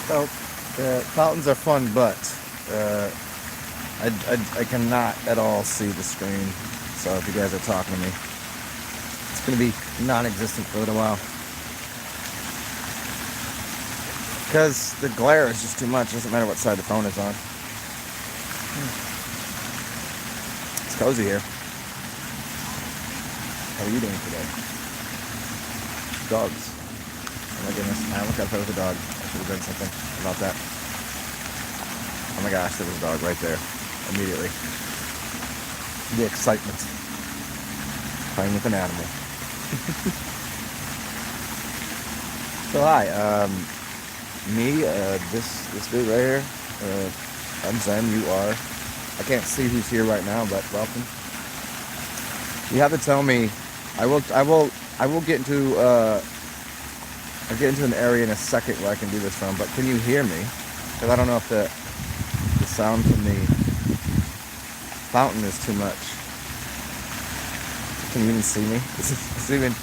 So, fountains are fun, but I cannot at all see the screen. So if you guys are talking to me, it's going to be non-existent for a little while. Because the glare is just too much. It doesn't matter what side the phone is on. It's cozy here. How are you doing today? Dogs. Oh my goodness. I look out there with a dog. I should have done something about that. Oh my gosh, there was a dog right there. Immediately. The excitement. Playing with an animal. So hi, this dude right here, I'm Zen, you are. I can't see who's here right now, but welcome. You have to tell me. I will get into I'll get into an area in a second where I can do this from. But can you hear me? Because I don't know if the sound from the fountain is too much. Can you even see me? It's even.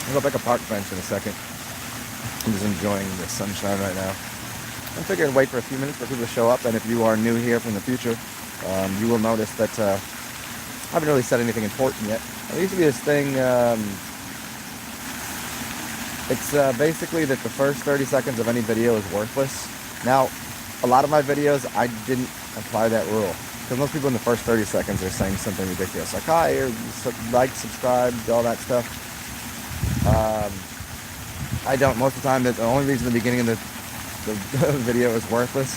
I'll go back a park bench in a second. I'm just enjoying the sunshine right now. I'm figuring wait for a few minutes for people to show up, and if you are new here from the future, you will notice that I haven't really said anything important yet. There used to be this thing, it's basically that the first 30 seconds of any video is worthless. Now, a lot of my videos, I didn't apply that rule. Because most people in the first 30 seconds are saying something ridiculous, like hi, or like, subscribe, all that stuff. I don't. Most of the time, the only reason the beginning of the video is worthless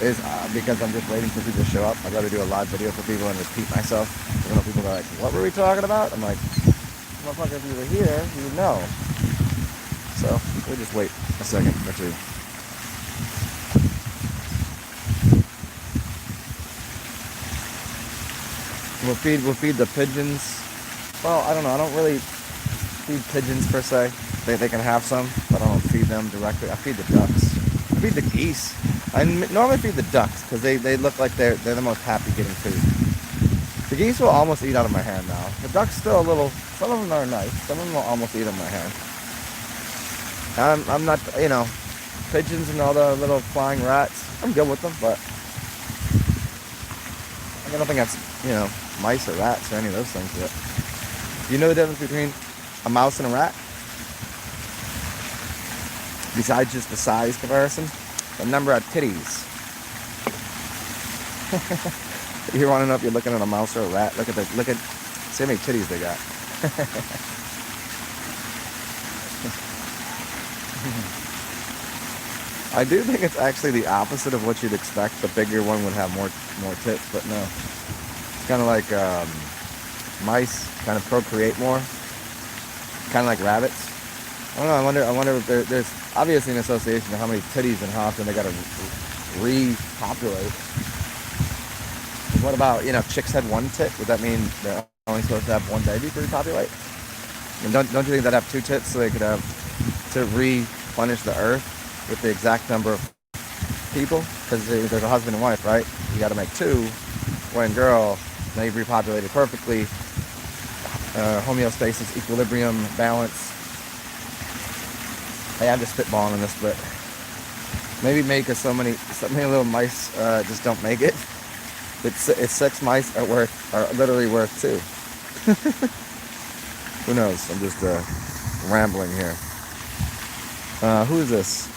is because I'm just waiting for people to show up. I'd rather do a live video for people and repeat myself. I know people are like, what were we talking about? I'm like, motherfucker, if you were here, you would know. So, we'll just wait a second or two. We'll feed the pigeons. Well, I don't know. I don't really feed pigeons per se. They can have some, but I don't feed them directly. I feed the ducks. I feed the geese. I normally feed the ducks because they look like they're the most happy getting food. The geese will almost eat out of my hand now. The ducks still a little. Some of them are nice. Some of them will almost eat out of my hand. I'm not, pigeons and all the little flying rats. I'm good with them, but I don't think that's mice or rats or any of those things yet. You know the difference between a mouse and a rat? Besides just the size comparison, the number of titties. You want to know if you're looking at a mouse or a rat? See how many titties they got. I do think it's actually the opposite of what you'd expect. The bigger one would have more tits, but no. It's kind of like mice kind of procreate more, kind of like rabbits. I don't know. I wonder if there's obviously an association to how many titties and how often they got to repopulate. What about chicks had one tit? Would that mean they're only supposed to have one baby to repopulate? And don't you think they'd have two tits so they could have to replenish the earth with the exact number of people? Because there's a husband and wife, right? You got to make two, boy and girl. Now you've repopulated perfectly. Homeostasis, equilibrium, balance. Hey, I'm just spitballing on this, but maybe because so many little mice just don't make it. It's 6 mice are literally worth 2. Who knows? I'm just rambling here. Who is this?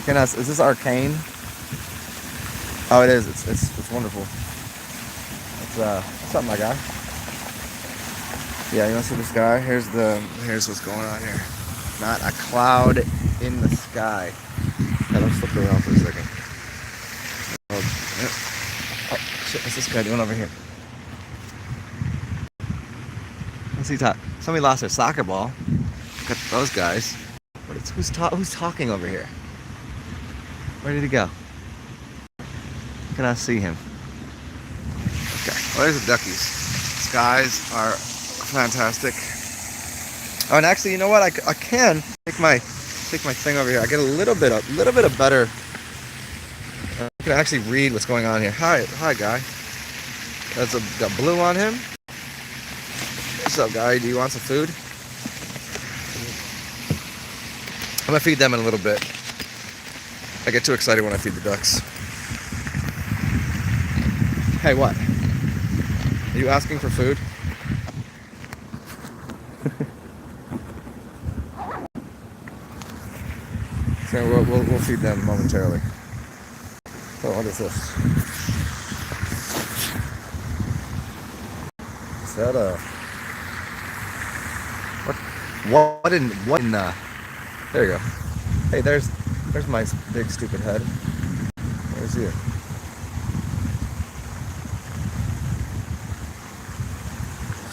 Is this Arcane? Oh, it is. It's wonderful. What's up, my guy? Yeah, you want to see this guy? Here's what's going on here. Not a cloud in the sky. Let's flip it around for a second. Oh, shit, what's this guy doing over here? Let's see, somebody lost their soccer ball. Look at those guys. Who's talking over here? Where did he go? Can I see him? Okay, well, there's the duckies. These guys are fantastic. Oh, and actually, you know what? I can take my thing over here. I get a little bit of better. I can actually read what's going on here. Hi, guy. There's a blue on him. What's up, guy? Do you want some food? gonna feed them in a little bit. I get too excited when I feed the ducks. Hey, what? Are you asking for food? So we'll feed them momentarily. Oh, what is this? Is that a... What in there you go. Hey, there's my big stupid head. Where's you?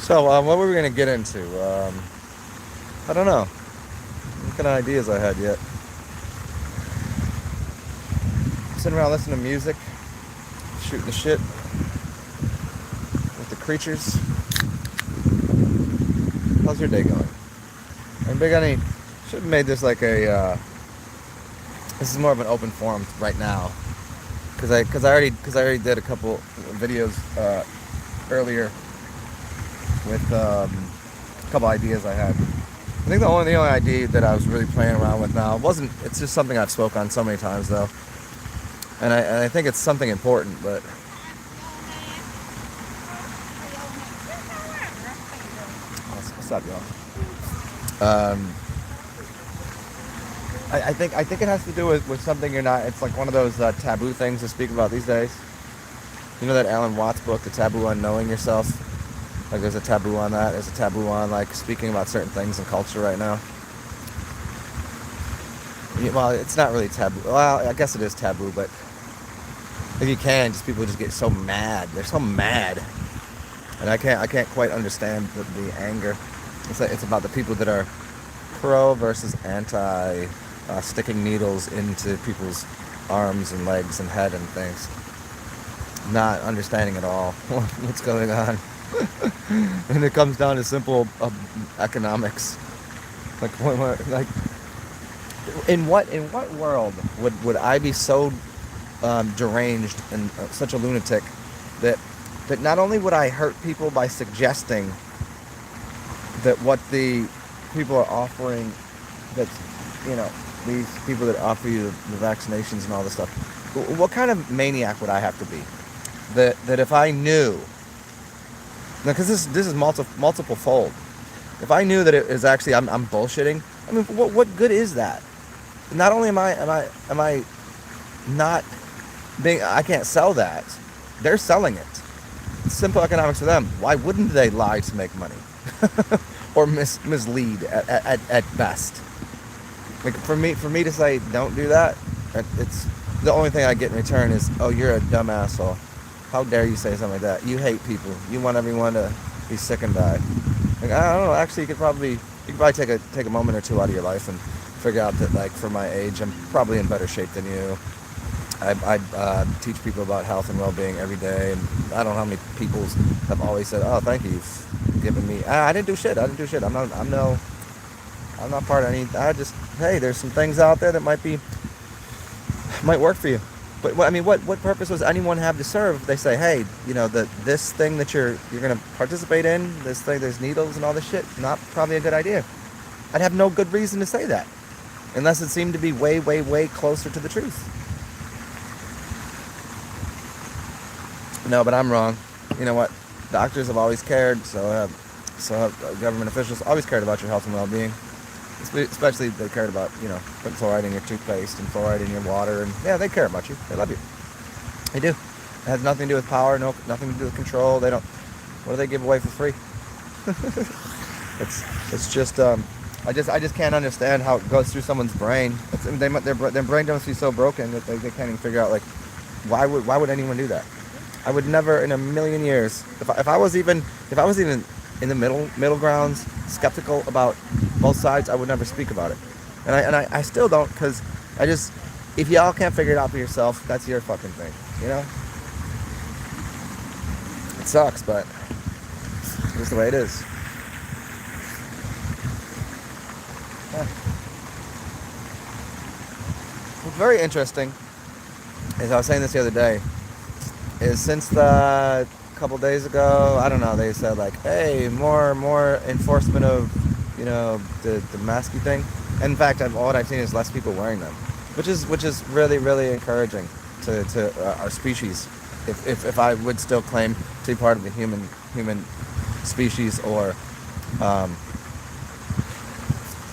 So, what were we gonna get into? I don't know. What kind of ideas I had yet? Sitting around listening to music, shooting the shit with the creatures. How's your day going? Anybody got any? Should have made this like a. This is more of an open forum right now, because I already did a couple videos earlier with a couple ideas I had. I think the only idea that I was really playing around with now wasn't. It's just something I've spoke on so many times though, and I think it's something important, but. What's up, y'all? I think it has to do with something you're not. It's like one of those taboo things to speak about these days. You know that Alan Watts book, The Taboo on Knowing Yourself? Like there's a taboo on that. There's a taboo on like speaking about certain things in culture right now. Well, it's not really taboo. Well, I guess it is taboo, but if you can, just people just get so mad. They're so mad, and I can't quite understand the anger. It's about the people that are pro versus anti, sticking needles into people's arms and legs and head and things. Not understanding at all what's going on. And it comes down to simple economics. Like in what world would I be so deranged and such a lunatic that not only would I hurt people by suggesting that what the people are offering, that these people that offer you the vaccinations and all this stuff, what kind of maniac would I have to be that if I knew, because this is multiple fold, if I knew that it is actually I'm bullshitting, I mean, what good is that? Not only am I not being, I can't sell that, they're selling it. It's simple economics for them. Why wouldn't they lie to make money? Or mislead at best. Like for me to say don't do that, it's the only thing I get in return is, oh, you're a dumb asshole. How dare you say something like that? You hate people. You want everyone to be sick and die. Like, I don't know. Actually, you could probably take a moment or two out of your life and figure out that, like, for my age, I'm probably in better shape than you. I teach people about health and well-being every day, and I don't know how many people have always said, "Oh, thank you for giving me." I didn't do shit. I'm not part of any. Hey, there's some things out there that might work for you. But I mean, what purpose does anyone have to serve? They say, hey, this thing that you're gonna participate in, this thing, there's needles and all this shit. Not probably a good idea. I'd have no good reason to say that, unless it seemed to be way, way, way closer to the truth. No, but I'm wrong. You know what? Doctors have always cared, so have government officials always cared about your health and well-being. Especially they cared about, putting fluoride in your toothpaste and fluoride in your water. And yeah, they care about you. They love you. They do. It has nothing to do with power, nothing to do with control. They don't. What do they give away for free? It's just I just can't understand how it goes through someone's brain. Their brain must be so broken that they can't even figure out, like, why would anyone do that? I would never in a million years, if I was even in the middle grounds, skeptical about both sides, I would never speak about it. And I still don't, because if y'all can't figure it out for yourself, that's your fucking thing, It sucks, but it's just the way it is. What's very interesting is, I was saying this the other day, is since the couple days ago, I don't know, they said, like, hey, more enforcement of, the masky thing. In fact, what I've seen is less people wearing them, which is really really encouraging to our species. If I would still claim to be part of the human species, or I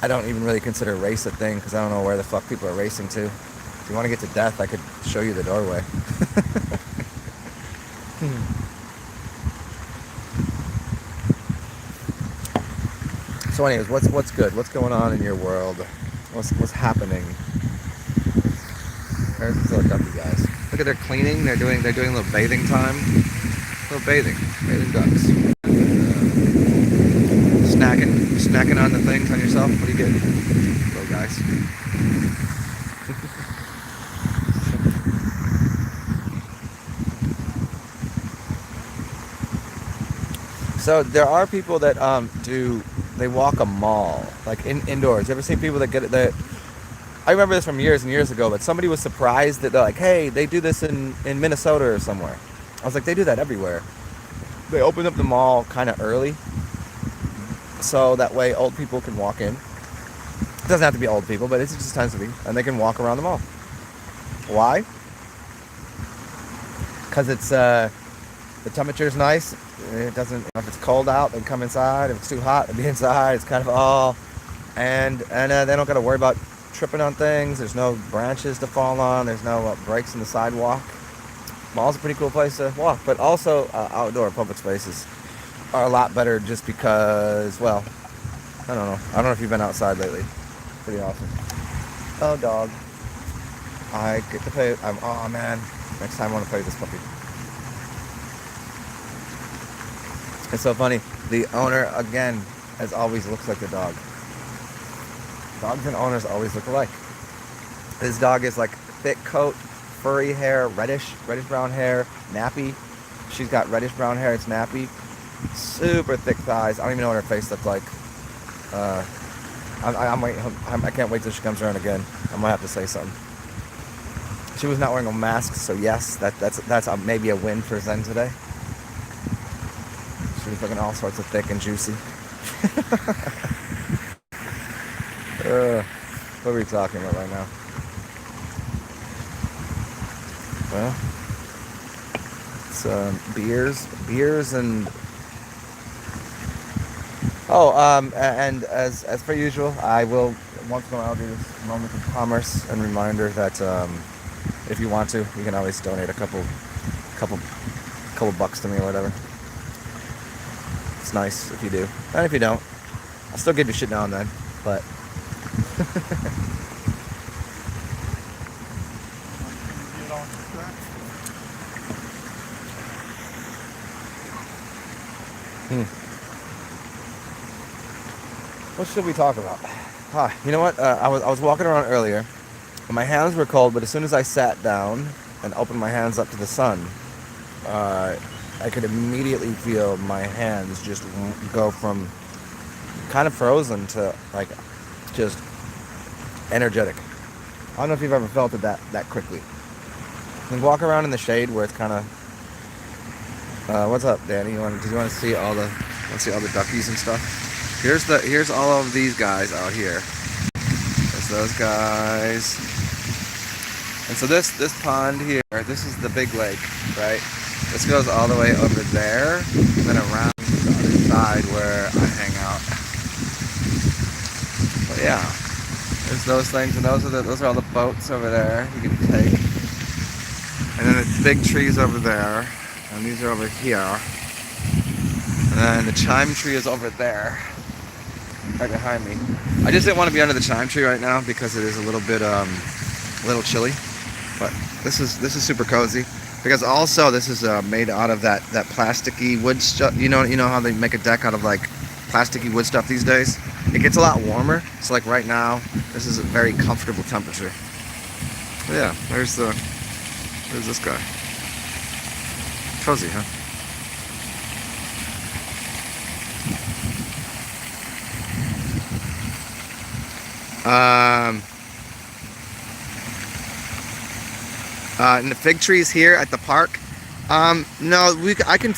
don't even really consider race a thing because I don't know where the fuck people are racing to. If you want to get to death, I could show you the doorway. So anyways, what's good? What's going on in your world? What's happening? There's these little ducky guys. Look at, they're cleaning. They're doing a little bathing time. Little bathing ducks. Snacking on the things on yourself. What do you get, little guys? So there are people that they walk a mall, like indoors. You ever seen people that get it? That I remember this from years and years ago, but somebody was surprised that they're like, hey, they do this in Minnesota or somewhere. I was like, they do that everywhere. They open up the mall kind of early, so that way old people can walk in. It doesn't have to be old people, but it just tends to be, and they can walk around the mall. Why? Because it's the temperature's nice. It doesn't. If it's cold out, they can come inside. If it's too hot, they'll be inside. It's kind of all, and they don't got to worry about tripping on things. There's no branches to fall on. There's no breaks in the sidewalk. Mall's a pretty cool place to walk, but also outdoor public spaces are a lot better just because, well, I don't know if you've been outside lately. Pretty awesome. Oh, dog. I get to play. Oh man, next time I want to play with this puppy. It's so funny. The owner, again, as always, looks like the dog. Dogs and owners always look alike. This dog is like thick coat, furry hair, reddish brown hair, nappy. She's got reddish brown hair. It's nappy. Super thick thighs. I don't even know what her face looked like. I can't wait till she comes around again. I might have to say something. She was not wearing a mask, so yes, that's maybe a win for Zen today. She was looking all sorts of thick and juicy. What are we talking about right now? Well, it's beers and and as per usual, I will once in a while do this moment of commerce and reminder that if you want to, you can always donate a couple bucks to me or whatever. It's nice if you do, and if you don't, I'll still give you shit now and then, but. What should we talk about? You know what? I was walking around earlier, and my hands were cold. But as soon as I sat down and opened my hands up to the sun, I could immediately feel my hands just go from kind of frozen to like just energetic. I don't know if you've ever felt it that quickly. You can walk around in the shade where it's kind of. What's up, Danny? Do you want to see all the duckies and stuff? Here's all of these guys out here. There's those guys. And so this pond here, this is the big lake, right? This goes all the way over there, and then around to the other side where I hang out. But yeah, there's those things, and those are all the boats over there you can take. And then the big trees over there, and these are over here. And then the chime tree is over there, right behind me. I just didn't want to be under the chime tree right now because it is a little bit, a little chilly. But this is super cozy because also this is made out of that plasticky wood stuff. You know how they make a deck out of like plasticky wood stuff these days. It gets a lot warmer. So like right now, this is a very comfortable temperature. But yeah, there's this guy. Cozy, huh? And the fig trees here at the park. No, I could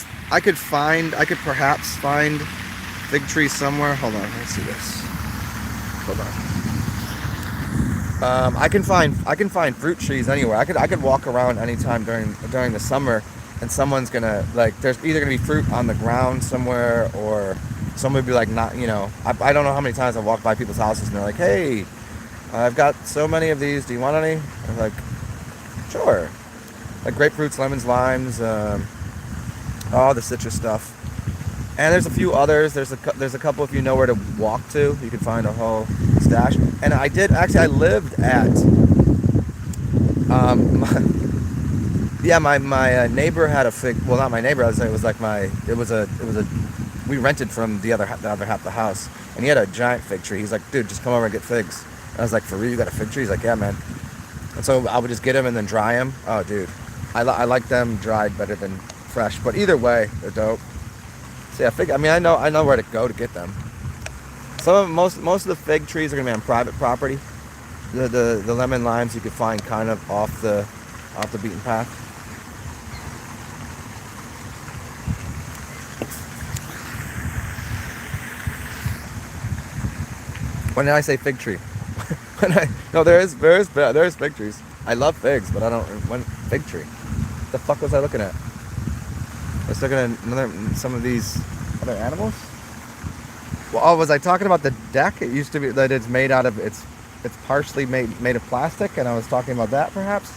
perhaps find fig trees somewhere. Hold on, let's see this. Hold on. I can find fruit trees anywhere. I could walk around anytime during the summer, and someone's gonna like. There's either gonna be fruit on the ground somewhere, or someone would be like, not, you know. I don't know how many times I've walked by people's houses and they're like, hey, I've got so many of these. Do you want any? I'm like, sure. Like grapefruits, lemons, limes, all the citrus stuff. And there's a few others. There's a couple if you know where to walk to. You can find a whole stash. And I lived at my neighbor had a fig. Well, not my neighbor. It was a we rented from the other half of the house, and he had a giant fig tree. He's like, dude, just come over and get figs. And I was like, for real, you got a fig tree? He's like, yeah, man. And so I would just get them and then dry them. Oh, dude, I like them dried better than fresh. But either way, they're dope. So yeah, fig. I mean, I know where to go to get them. Most of the fig trees are gonna be on private property. The lemon limes you could find kind of off the beaten path. When did I say fig tree? There is fig trees. I love figs, but I don't. When fig tree? What the fuck was I looking at? I was looking at some of these other animals. Well, was I talking about the deck? It used to be that it's made out of it's partially made of plastic, and I was talking about that perhaps.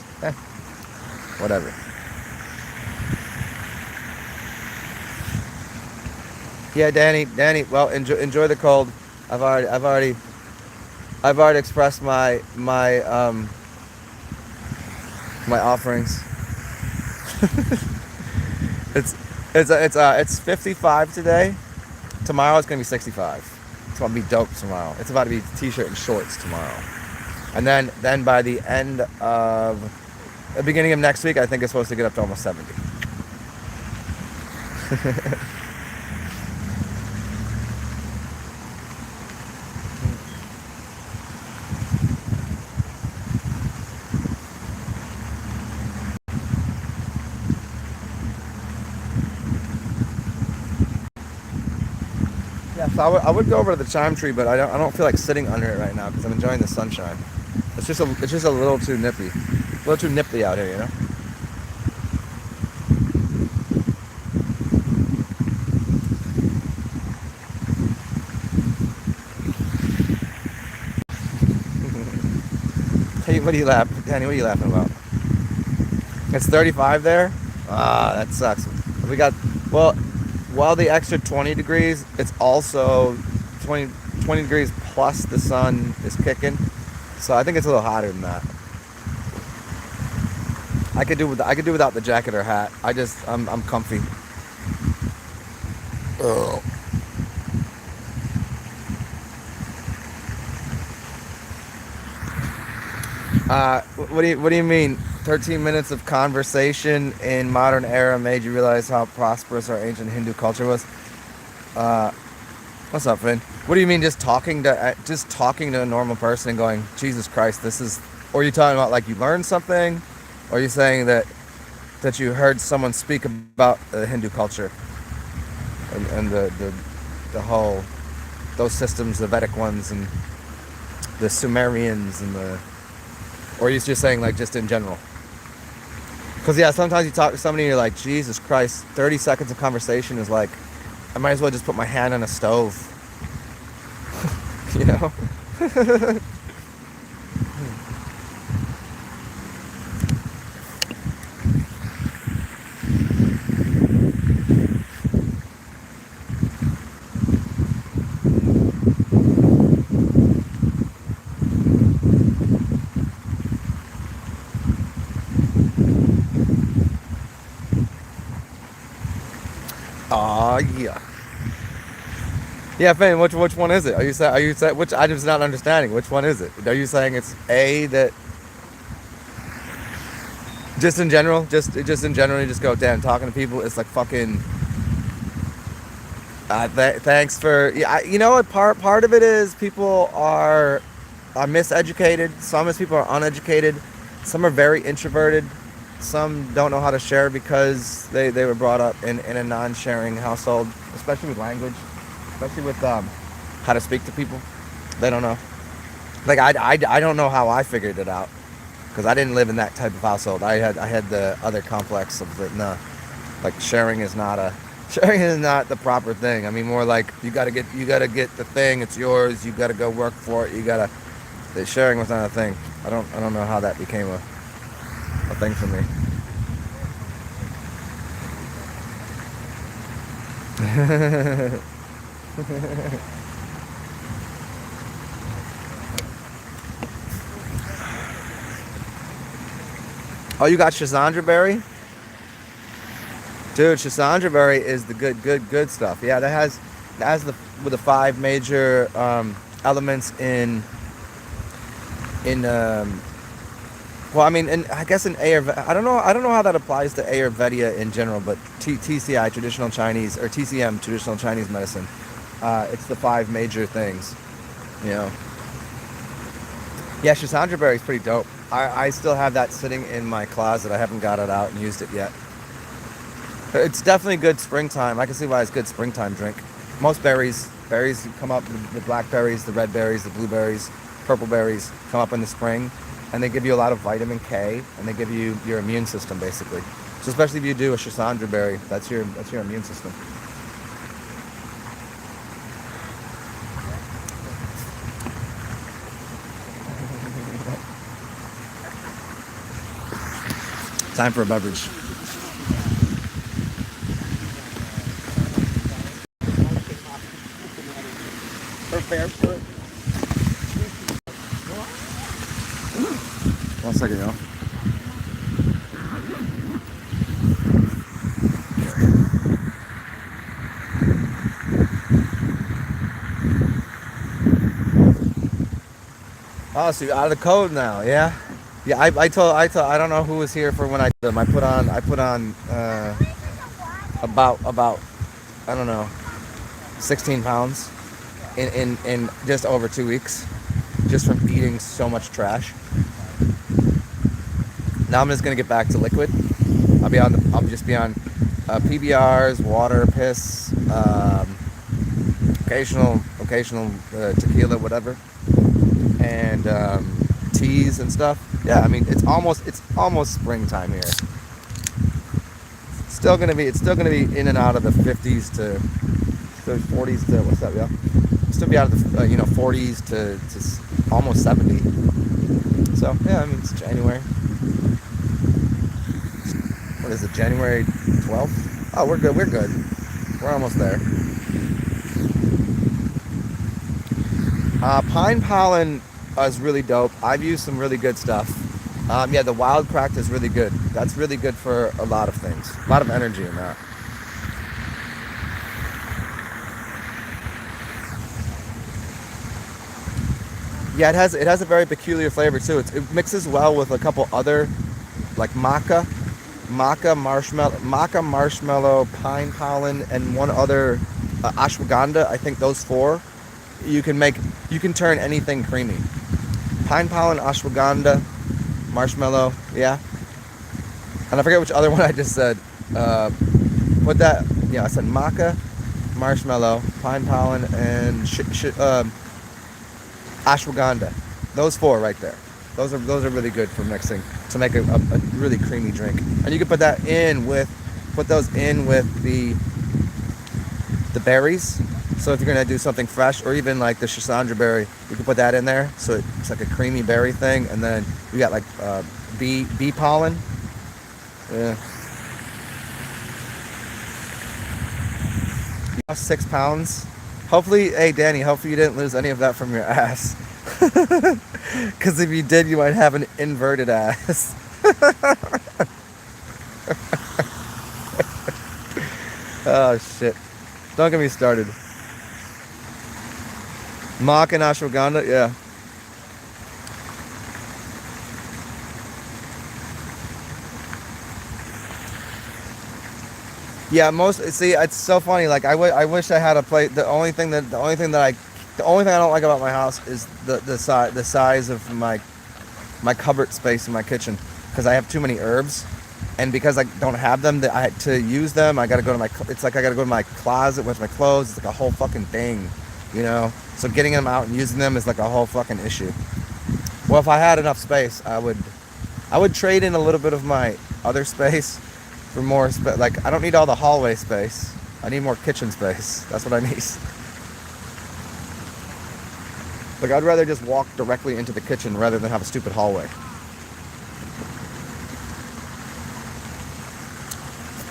Whatever. Yeah, Danny. Well, enjoy the cold. I've already expressed my offerings. It's 55 today. Tomorrow it's gonna be 65. It's gonna be dope tomorrow. It's about to be t-shirt and shorts tomorrow. And then by the beginning of next week, I think it's supposed to get up to almost 70. Yeah, so I would go over to the chime tree, but I don't feel like sitting under it right now because I'm enjoying the sunshine. It's just a little too nippy. A little too nippy out here, you know? Hey, Danny, what are you laughing about? It's 35 there? Ah, that sucks. While the extra 20 degrees, it's also 20 degrees plus the sun is kicking. So I think it's a little hotter than that. I could do without the jacket or hat. I'm comfy. Ugh. What do you mean? 13 minutes of conversation in modern era made you realize how prosperous our ancient Hindu culture was. What's up, Finn? What do you mean just talking to a normal person and going, Jesus Christ, this is? Or are you talking about like you learned something? Or are you saying that you heard someone speak about the Hindu culture and the whole those systems, the Vedic ones and the Sumerians and the? Or are you just saying like just in general? Because yeah, sometimes you talk to somebody and you're like, Jesus Christ, 30 seconds of conversation is like, I might as well just put my hand on a stove. You know? Yeah. Yeah, Fane, which one is it? Are you saying which? I'm just not understanding. Which one is it? Are you saying it's A, that just in general, just in general, you just go, damn, talking to people, it's like fucking. Thanks for you know what part of it is people are miseducated. Some people are uneducated. Some are very introverted. Some don't know how to share because they were brought up in a non-sharing household, especially with language, especially with how to speak to people. They don't know. Like I don't know how I figured it out, because I didn't live in that type of household. I had the other complex of the no, like sharing is not the proper thing. I mean, more like you gotta get the thing. It's yours. You gotta go work for it. The sharing was not a thing. I don't know how that became a thing for me. Oh, you got Chisandra berry? Dude, Chisandra berry is the good stuff. Yeah, that has with the five major elements in well, I mean, I guess in Ayurveda, I don't know how that applies to Ayurveda in general, but TCI, traditional Chinese, or TCM, traditional Chinese medicine, it's the five major things, you know. Yeah, Chisandra berry is pretty dope. I still have that sitting in my closet. I haven't got it out and used it yet. It's definitely good springtime. I can see why it's good springtime drink. Most berries come up, the blackberries, the red berries, the blueberries, purple berries come up in the spring, and they give you a lot of vitamin K, and they give you your immune system, basically. So especially if you do a Chisandra berry, that's your immune system. Time for a beverage. One second, y'all. Oh, so you're out of the code now, yeah? Yeah, I don't know who was here for when I did them. I put on about I don't know, 16 pounds in just over 2 weeks, just from eating so much trash. Now I'm just gonna get back to liquid. I'll just be on PBRs, water, piss, occasional tequila, whatever, and teas and stuff. Yeah, I mean it's almost springtime here. It's still gonna be in and out of the 50s to 40s to what's up, yeah? Still be out of the 40s to almost 70. So yeah, I mean it's January. What is it? January 12th? Oh, we're good. We're almost there. Pine pollen is really dope. I've used some really good stuff. Yeah, the wild cracked is really good. That's really good for a lot of things. A lot of energy in that. Yeah, it has a very peculiar flavor too. It mixes well with a couple other, like marshmallow, pine pollen, and one other ashwagandha. I think those four, you can turn anything creamy. Pine pollen, ashwagandha, marshmallow, yeah. And I forget which other one I just said. Put that, yeah, I said maca, marshmallow, pine pollen, and ashwagandha. Those four right there. Those are really good for mixing to make a really creamy drink. And you can put those in with the berries. So if you're gonna do something fresh, or even like the Chisandra berry, you can put that in there. So it's like a creamy berry thing. And then you got like bee pollen. Yeah. 6 pounds. Hopefully, hey Danny, hopefully you didn't lose any of that from your ass. Because if you did, you might have an inverted ass. Oh shit. Don't get me started. Mock and ashwagandha, yeah. Yeah, it's so funny. Like I wish I had a plate. The only thing I don't like about my house is the size of my cupboard space in my kitchen, because I have too many herbs, and because I don't have them, to use them, I gotta go to my. It's like I gotta go to my closet with my clothes. It's like a whole fucking thing, you know. So getting them out and using them is like a whole fucking issue. Well, if I had enough space, I would trade in a little bit of my other space for more space. Like, I don't need all the hallway space. I need more kitchen space. That's what I need. Like, I'd rather just walk directly into the kitchen rather than have a stupid hallway.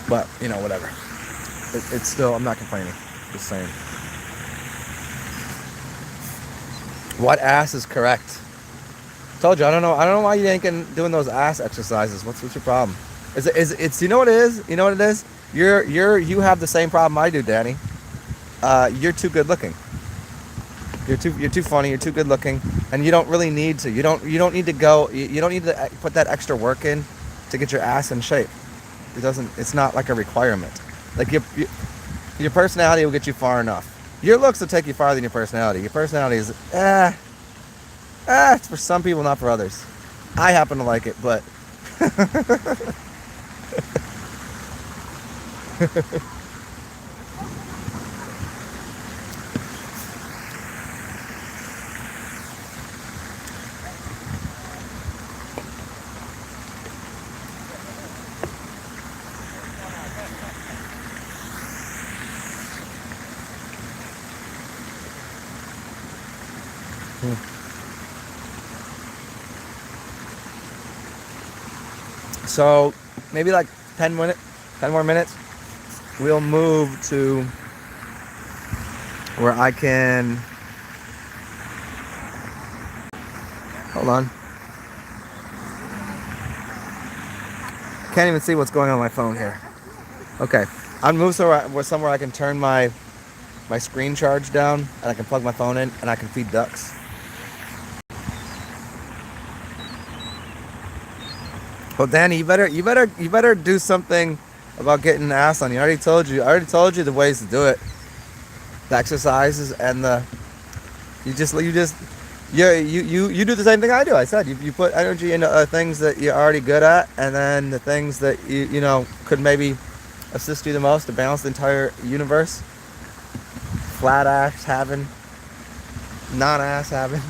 But, you know, whatever. It's still, I'm not complaining. Just saying. What ass is correct? Told you, I don't know why you ain't doing those ass exercises. What's your problem? It's you know what it is? You know what it is? You have the same problem I do, Danny. You're too good looking. You're too funny, you're too good looking, and you don't really need to. You don't need to go, you don't need to put that extra work in to get your ass in shape. It's not like a requirement. Like your personality will get you far enough. Your looks will take you farther than your personality. Your personality is it's for some people, not for others. I happen to like it, but so maybe like 10 more minutes, we'll move to where I can, hold on. Can't even see what's going on my phone here. Okay, I'll move somewhere I can turn my screen charge down, and I can plug my phone in, and I can feed ducks. Well, Danny, you better do something about getting an ass on you. I already told you the ways to do it. The exercises and you do the same thing I do. I said you put energy into things that you're already good at, and then the things that you know could maybe assist you the most to balance the entire universe. Flat ass having, non-ass having.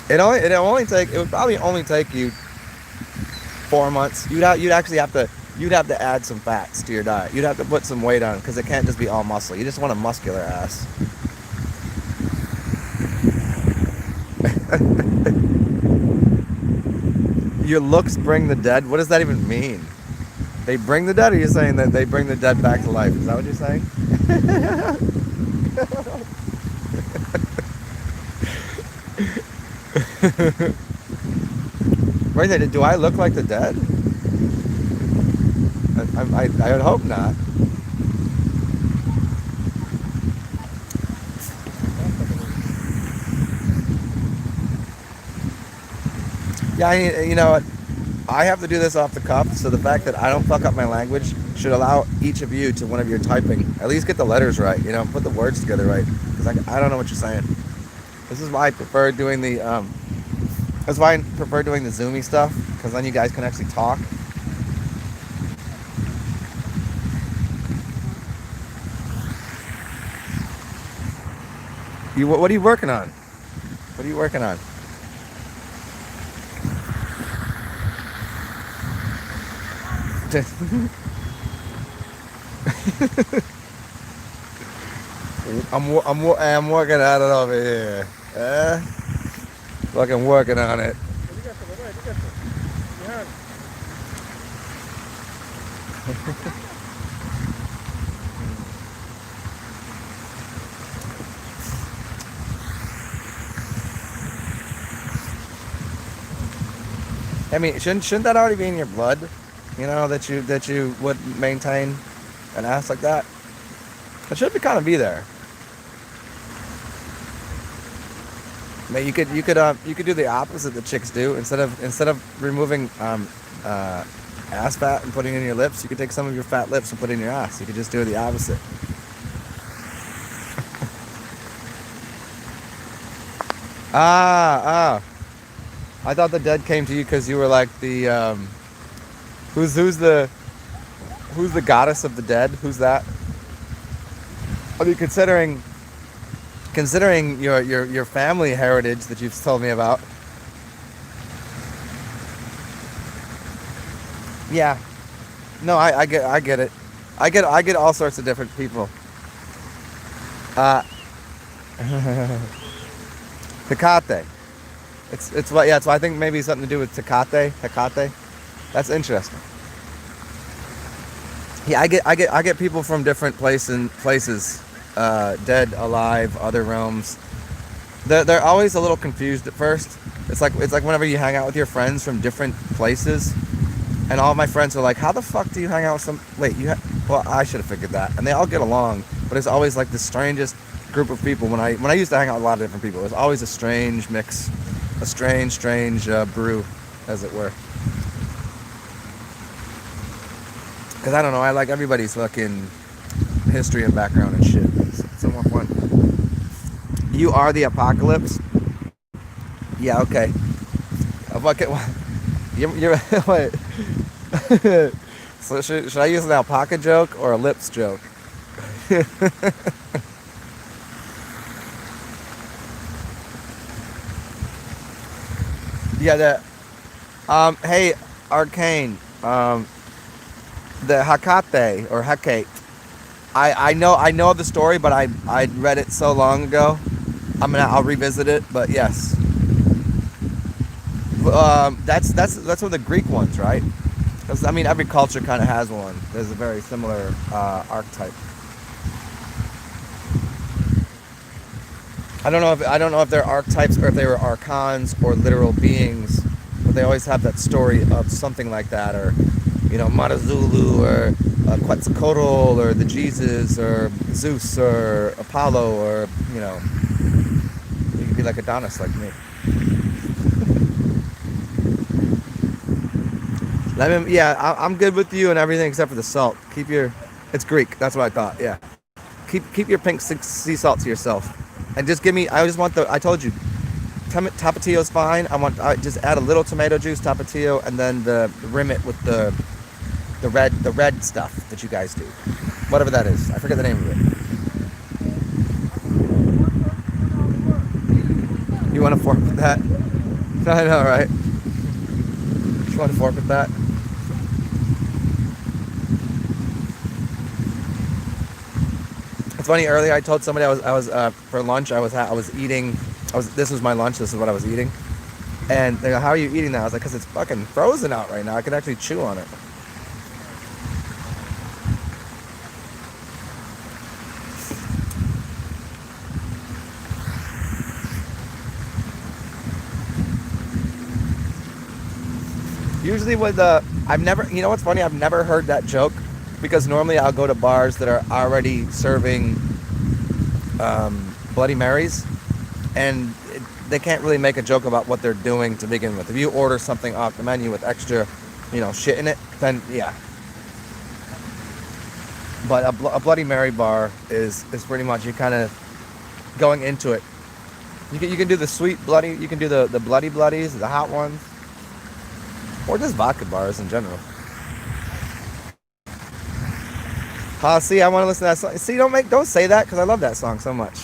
It would probably only take you 4 months. You'd actually have to add some fats to your diet. You'd have to put some weight on, because it can't just be all muscle. You just want a muscular ass. Your looks bring the dead. What does that even mean? They bring the dead, or are you saying that they bring the dead back to life? Is that what you're saying? Right there, do I look like the dead? I would hope not. Yeah, you know what? I have to do this off the cuff, so the fact that I don't fuck up my language should allow each of you to, whenever you're typing, at least get the letters right, you know, put the words together right, because I don't know what you're saying. This is why I prefer doing the Zoomy stuff, because then you guys can actually talk. What are you working on? What are you working on? I'm working at it over here. Fucking working on it. I mean, shouldn't that already be in your blood? You know, that you would maintain an ass like that? It should kind of be there. I mean, you could do the opposite that chicks do. Instead of removing ass fat and putting it in your lips, you could take some of your fat lips and put it in your ass. You could just do the opposite. I thought the dead came to you because you were like the who's the goddess of the dead? Who's that? I mean, considering your family heritage that you've told me about. Yeah. No, I get it. I get all sorts of different people. Uh, Tecate. It's what yeah. So I think maybe something to do with Tecate. Tecate. That's interesting. Yeah, I get people from different places, dead, alive, other realms. They're always a little confused at first. It's like whenever you hang out with your friends from different places, and all my friends are like, "How the fuck do you hang out with some?" Wait, well, I should have figured that. And they all get along, but it's always like the strangest group of people. When I used to hang out with a lot of different people, it was always a strange mix, a strange brew, as it were. Because I don't know, I like everybody's fucking history and background and shit. It's more fun. You are the apocalypse. Yeah, okay. What? You're wait. So should I use an alpaca joke or a lips joke? Yeah, that. Hey, Arcane. The Hakate or Hecate. I know the story, but I read it so long ago. I'll revisit it. But yes, that's one of the Greek ones, right? Because I mean, every culture kind of has one. There's a very similar archetype. I don't know if they're archetypes or if they were archons or literal beings, but they always have that story of something like that, or Marazulu or Quetzalcoatl or the Jesus or Zeus or Apollo or you could be like Adonis like me. Yeah, I'm good with you and everything except for the salt. It's Greek. That's what I thought. Yeah, keep your pink sea salt to yourself, and just give me. I just want I told you, Tapatio's fine. I just add a little tomato juice, Tapatio, and then rim it with the red stuff that you guys do, whatever that is. I forget the name of it. You want to fork with that? I know, right? You want to fork with that? It's funny. Earlier, I told somebody I was for lunch. I was eating. This was my lunch. This is what I was eating. And they go, "How are you eating that?" I was like, "Cause it's fucking frozen out right now. I can actually chew on it." Usually with I've never, what's funny? I've never heard that joke because normally I'll go to bars that are already serving Bloody Marys, and they can't really make a joke about what they're doing to begin with. If you order something off the menu with extra, shit in it, then yeah. But a Bloody Mary bar is pretty much you kind of going into it. You can do the sweet bloody, you can do the bloody bloodies, the hot ones, or just vodka bars in general. See, I want to listen to that song. See, don't say that because I love that song so much.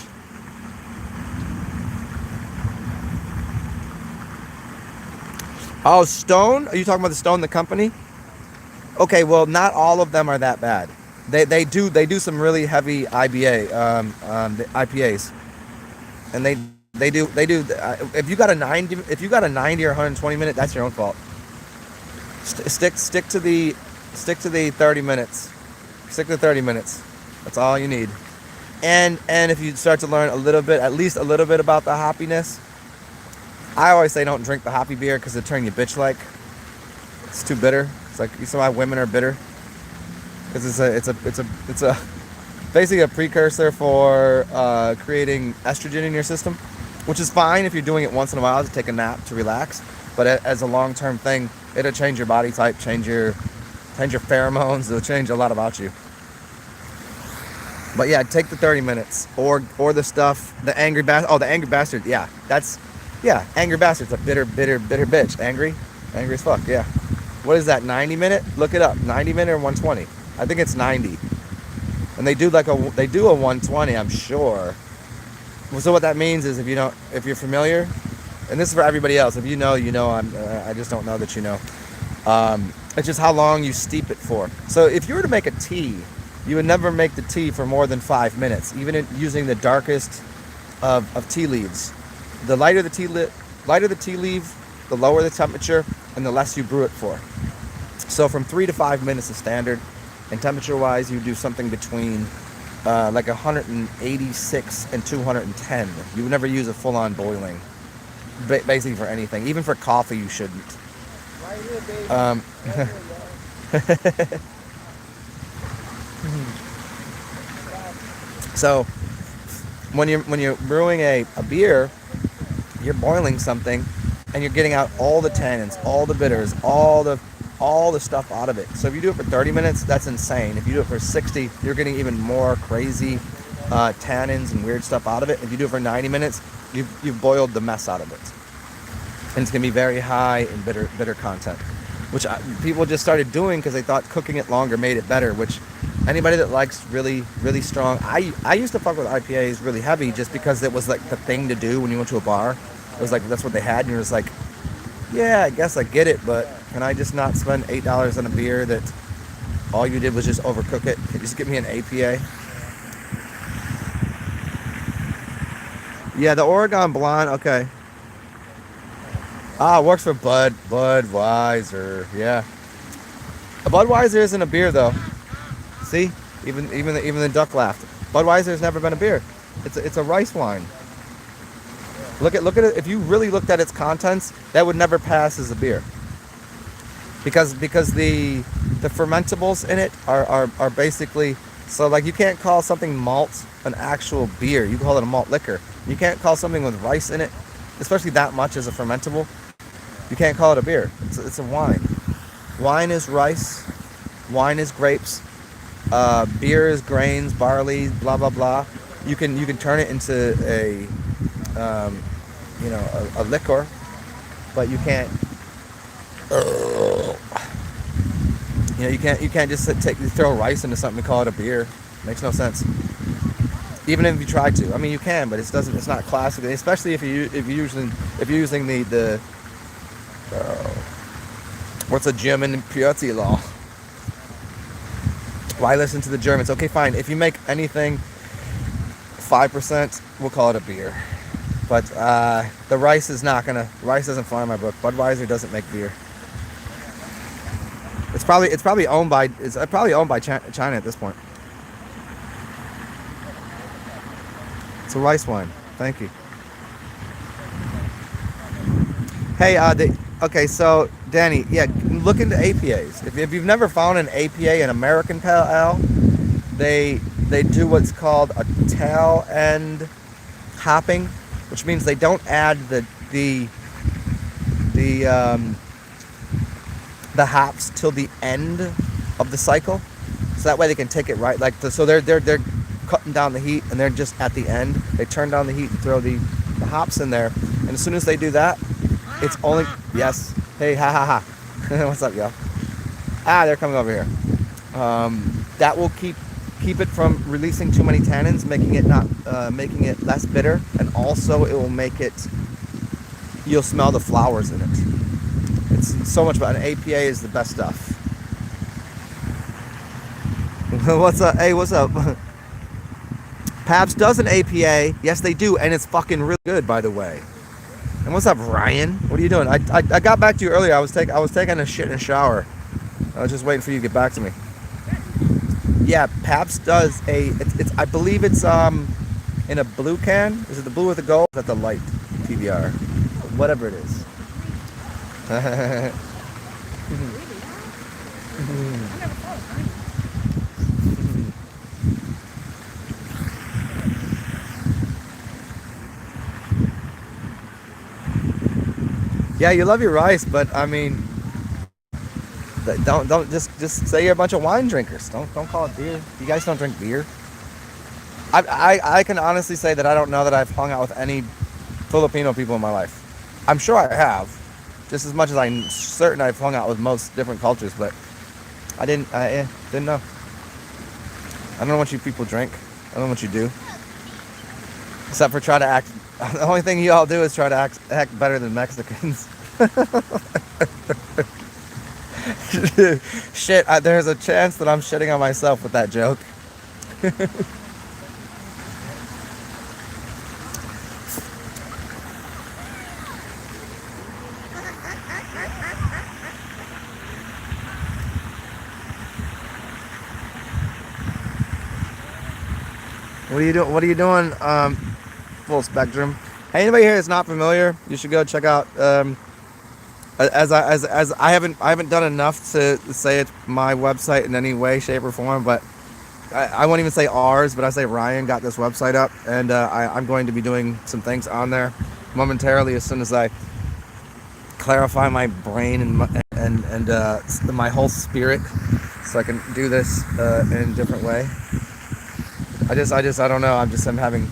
Oh, Stone? Are you talking about the Stone, the company? Okay, well, not all of them are that bad. They do some really heavy the IPAs, and they do. If you got a 90 or 120 minute, that's your own fault. Stick to the 30 minutes. Stick to 30 minutes. That's all you need. And if you start to learn a little bit, at least a little bit about the hoppiness, I always say don't drink the hoppy beer because it turn you bitch like. It's too bitter. It's like you saw why women are bitter because it's a basically a precursor for creating estrogen in your system, which is fine if you're doing it once in a while to take a nap to relax. But as a long-term thing, it'll change your body type, change your pheromones. It'll change a lot about you. But yeah, take the 30 minutes or the stuff, the angry bastard. Oh, the angry bastard. Yeah, angry bastard's a bitter bitch. Angry as fuck. Yeah. What is that? 90 minute? Look it up. 90 minute or 120? I think it's 90. and they do a 120, I'm sure. So what that means is, if you're familiar, and this is for everybody else, if you know, I just don't know that you know. It's just how long you steep it for. So if you were to make a tea, you would never make the tea for more than 5 minutes, even using the darkest of tea leaves. The lighter the tea leaf, the lower the temperature, and the less you brew it for. So from 3 to 5 minutes is standard. And temperature-wise, you do something between like 186 and 210. You would never use a full-on boiling, basically for anything. Even for coffee, you shouldn't. So when you're brewing a beer, you're boiling something, and you're getting out all the tannins, all the bitters, all the stuff out of it. So if you do it for 30 minutes, that's insane. If you do it for 60, you're getting even more crazy tannins and weird stuff out of it. If you do it for 90 minutes, you've boiled the mess out of it. And it's going to be very high in bitter content, which people just started doing because they thought cooking it longer made it better, which anybody that likes really, really strong... I used to fuck with IPAs really heavy just because it was like the thing to do when you went to a bar. It was like, that's what they had, and you're just like, yeah, I guess I get it, but can I just not spend $8 on a beer that all you did was just overcook it? Can you just give me an APA? Yeah, the Oregon Blonde, okay. It works for Budweiser, yeah. A Budweiser isn't a beer, though. See? Even the duck laughed. Budweiser has never been a beer. It's a rice wine. Look at it. If you really looked at its contents, that would never pass as a beer. Because the fermentables in it are basically, so like you can't call something malt an actual beer. You call it a malt liquor. You can't call something with rice in it, especially that much as a fermentable. You can't call it a beer. It's a wine. Wine is rice. Wine is grapes. Beer is grains, barley, blah blah blah. You can turn it into a liquor, but you can't. You can't just throw rice into something and call it a beer. Makes no sense. Even if you try to, I mean, you can, but it's not classic. Especially if you're using the what's a German purity law? Why listen to the Germans? Okay, fine. If you make anything 5%, we'll call it a beer. But the rice doesn't fly in my book. Budweiser doesn't make beer. It's probably owned by China at this point. It's a rice wine. Thank you. Hey, okay, so Danny, yeah, look into APAs. If you've never found an APA, an American Pale Ale, they do what's called a tail end hopping, which means they don't add the hops till the end of the cycle, so that way they can take it right. So they're cutting down the heat, and they're just at the end. They turn down the heat and throw the hops in there, and as soon as they do that, it's only yes. Hey, ha ha ha. What's up, y'all? They're coming over here. That will keep it from releasing too many tannins, making it less bitter, and also it will make it. You'll smell the flowers in it. It's so much better. An APA is the best stuff. What's up? Hey, what's up? Pabst does an APA. Yes, they do, and it's fucking really good, by the way. And what's up, Ryan? What are you doing? I got back to you earlier. I was taking a shit in a shower. I was just waiting for you to get back to me. Yeah, Pabst does it's I believe it's in a blue can. Is it the blue with the gold? Is that the light PBR? Whatever it is. Yeah, you love your rice, but I mean, don't just say you're a bunch of wine drinkers. Don't call it beer. You guys don't drink beer. I can honestly say that I don't know that I've hung out with any Filipino people in my life. I'm sure I have, just as much as I'm certain I've hung out with most different cultures, but I didn't know. don't know what you people drink. I don't know what you do. Except for try to act. The only thing you all do is try to act better than Mexicans. Shit, there's a chance that I'm shitting on myself with that joke. What are you doing? What are you doing? Full spectrum. Hey, anybody here that's not familiar, you should go check out. As I haven't done enough to say it's my website in any way, shape, or form, but I won't even say ours, but I say Ryan got this website up, and I'm going to be doing some things on there momentarily as soon as I clarify my brain and my whole spirit, so I can do this in a different way. I don't know. I'm having.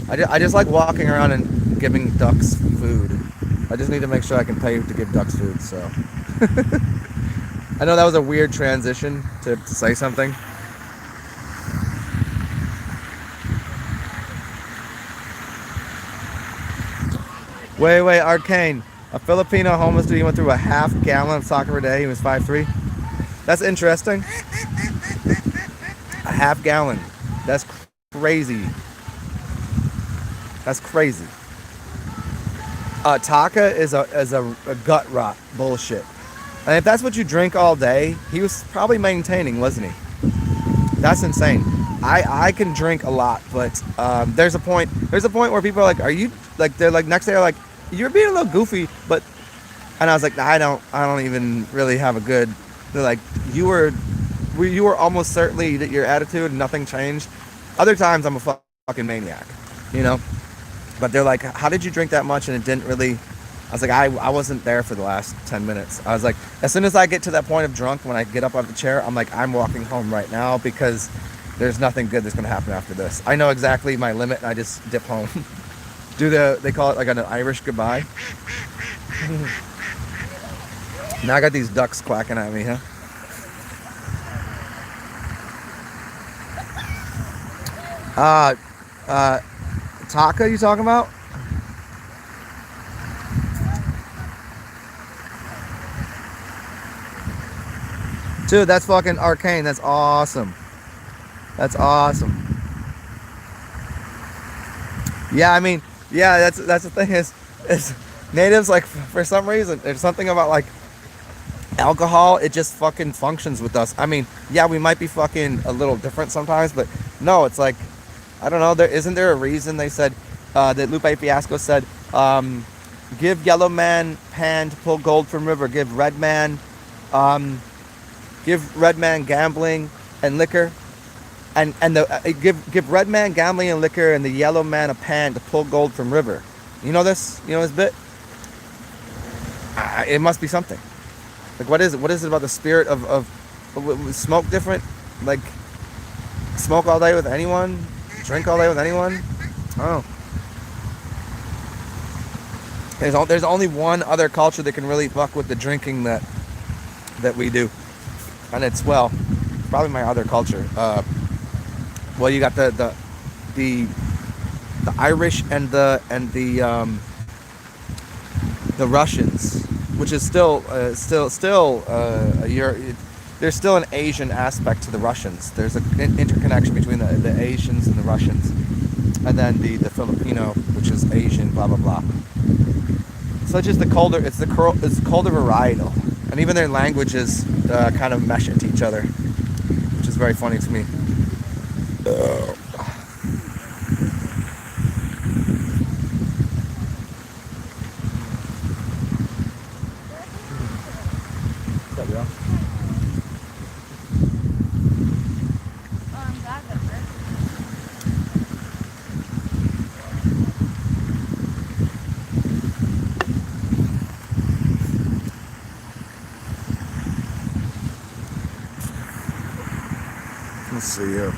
I just like walking around and giving ducks food. I just need to make sure I can pay to give ducks food. So I know that was a weird transition to say something. Wait, Arcane. A Filipino homeless dude went through a half-gallon of soccer a day. He was 5'3". That's interesting. A half-gallon. That's crazy. That's crazy. Taka is a gut rot bullshit. And if that's what you drink all day, he was probably maintaining, wasn't he? That's insane. I can drink a lot, but there's a point where people are like, are you like, they're like, next day they're like, you're being a little goofy, but, and I was like, I don't even really have a good. They're like, you were almost certainly that your attitude, nothing changed. Other times I'm a fucking maniac, you know. But they're like, how did you drink that much? And it didn't really. I was like, I wasn't there for the last 10 minutes. I was like, as soon as I get to that point of drunk, when I get up off the chair, I'm like, I'm walking home right now because there's nothing good that's going to happen after this. I know exactly my limit, and I just dip home. They call it like an Irish goodbye. Now I got these ducks quacking at me, huh? Taka, you talking about? Dude, that's fucking Arcane. That's awesome. That's awesome. Yeah, I mean, yeah, that's the thing is natives, like, for some reason there's something about like alcohol, it just fucking functions with us. I mean, yeah, we might be fucking a little different sometimes, but no, it's like, I don't know, isn't there a reason they said that Lupe Fiasco said, give yellow man pan to pull gold from river, give red man gambling and liquor, and give red man gambling and liquor, and the yellow man a pan to pull gold from river. You know this? You know this bit? It must be something. Like, what is it? What is it about the spirit of smoke different? Like, smoke all day with anyone? Drink all day with anyone? Oh. There's only one other culture that can really fuck with the drinking that we do. And it's, well, probably my other culture. Well, you got the Irish and the Russians, which is still there's still an Asian aspect to the Russians. There's an interconnection between the Asians and the Russians, and then the Filipino, which is Asian, blah blah blah. So it's just the colder varietal, and even their languages kind of mesh into each other, which is very funny to me. Let's see here.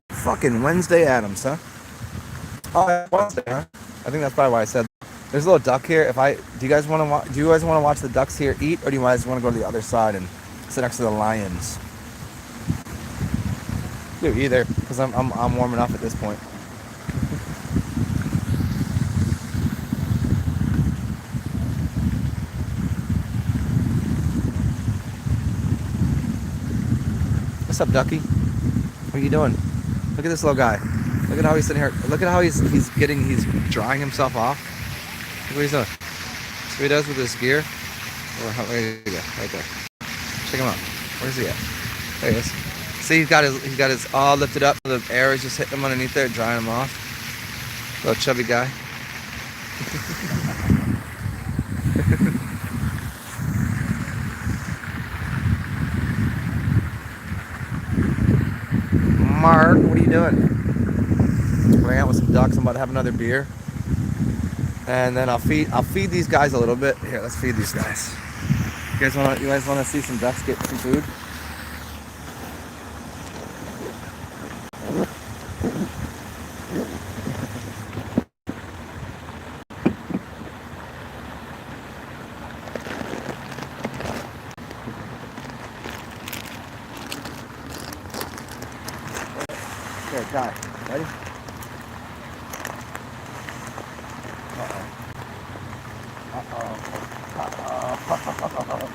Fucking Wednesday Addams, huh? Oh, Wednesday, huh? I think that's probably why I said. There's a little duck here. Do you guys want to watch the ducks here eat, or do you guys want to go to the other side and sit next to the lions? Do either, because I'm warm enough at this point. What's up, Ducky? What are you doing? Look at this little guy. Look at how he's sitting here. Look at how he's drying himself off. Look what he's doing. See what he does with his gear? Where you go? Right there. Check him out. Where's he at? There he is. See, he's got his all lifted up. The air is just hitting him underneath there, drying him off. Little chubby guy. Mark, what are you doing? We're hanging out with some ducks. I'm about to have another beer, and then I'll feed these guys a little bit. Here, let's feed these guys. You guys wanna see some ducks get some food? Here, Kai. Ready? Uh-oh. Uh-oh. Uh-oh.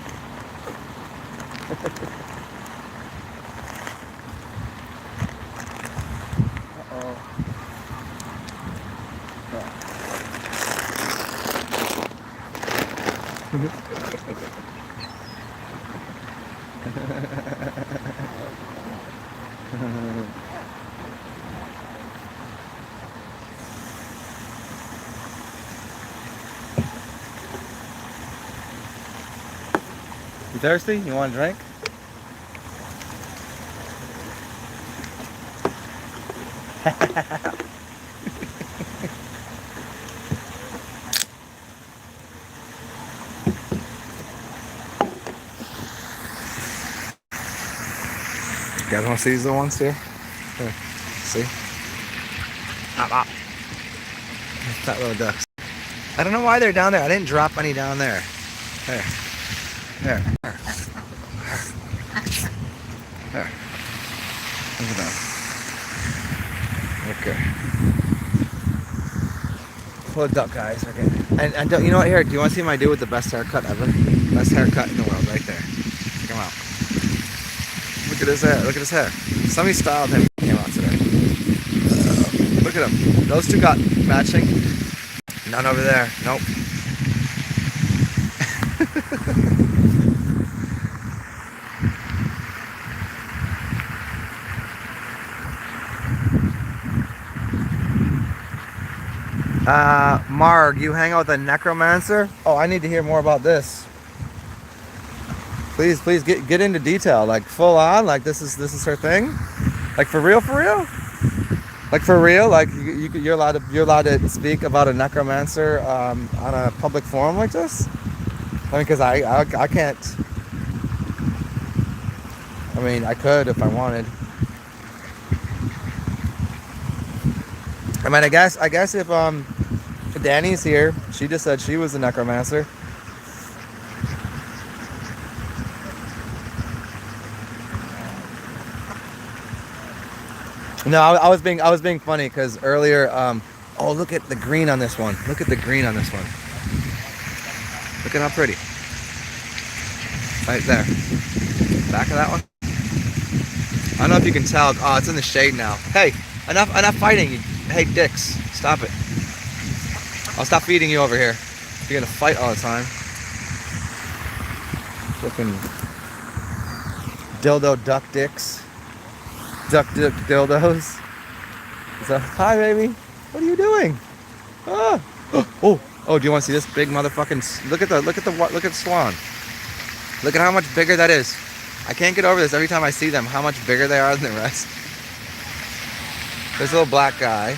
You thirsty? You want a drink? You guys want to see these little ones here? Here. See? That little ducks. I don't know why they're down there. I didn't drop any down there. There. There. There. Look at that. Okay. Little duck guys. Okay. And don't, you know what? Here, do you want to see my dude with the best haircut ever? Best haircut in the world, right there. Check him out. Look at his hair. Look at his hair. Somebody styled him. Came out today. Look at him. Those two got matching. None over there. Nope. Marg, you hang out with a necromancer? Oh, I need to hear more about this. Please get into detail. Like full on. Like this is her thing. Like for real, for real. Like for real. Like you're allowed to speak about a necromancer on a public forum like this. I mean, because I can't. I mean, I could if I wanted. I mean, I guess if Danny's here, she just said she was a necromancer. No, I was being funny because earlier. Oh, look at the green on this one. Look at the green on this one. Look at how pretty. Right there. Back of that one. I don't know if you can tell. Oh, it's in the shade now. Hey, enough fighting. Hey, dicks, stop it. I'll stop feeding you over here. You're gonna fight all the time. Fucking dildo duck dicks. Duck dildos. So, hi, baby. What are you doing? Ah. Oh, do you want to see this big motherfucking? Look at the swan. Look at how much bigger that is. I can't get over this every time I see them. How much bigger they are than the rest. There's a little black guy.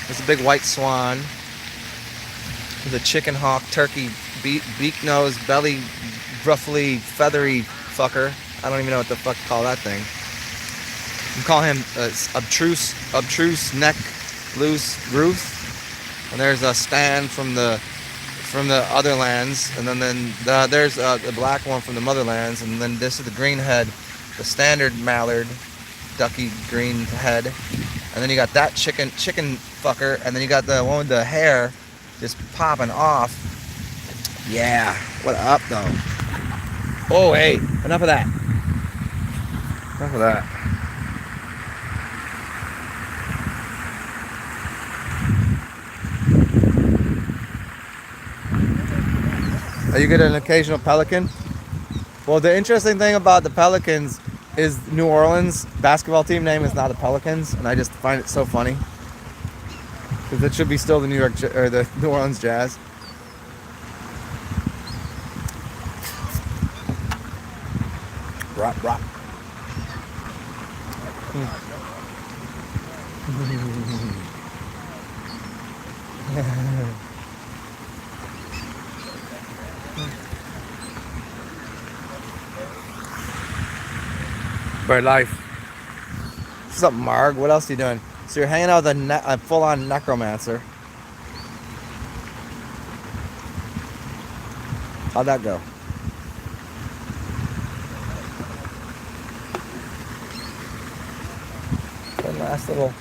There's a big white swan. There's a chicken hawk, turkey, beak nose, belly, roughly feathery fucker. I don't even know what the fuck to call that thing. You call him obtruse neck loose Ruth. And there's a stand from the from the other lands, and then there's the black one from the motherlands, and then this is the green head, the standard mallard, ducky green head, and then you got that chicken fucker, and then you got the one with the hair just popping off. Yeah, what up though? Oh hey, enough of that. Enough of that. Are you get an occasional pelican? Well, the interesting thing about the Pelicans is New Orleans basketball team name is not the Pelicans, and I just find it so funny because it should be still the the New Orleans Jazz. Rop, rop. Bird life. What's up, Marg? What else are you doing? So you're hanging out with a full-on necromancer. How'd that go? One last little.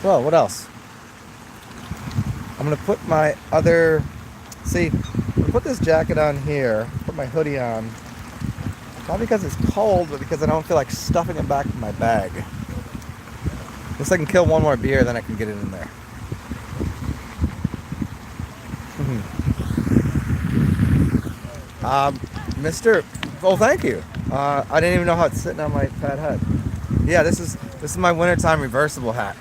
Well, what else? I'm gonna put my other. See, I'm gonna put this jacket on here. Put my hoodie on. Not because it's cold, but because I don't feel like stuffing it back in my bag. Unless I can kill one more beer, then I can get it in there. Mr. Oh, thank you. I didn't even know how it's sitting on my fat head. Yeah, this is my wintertime reversible hat.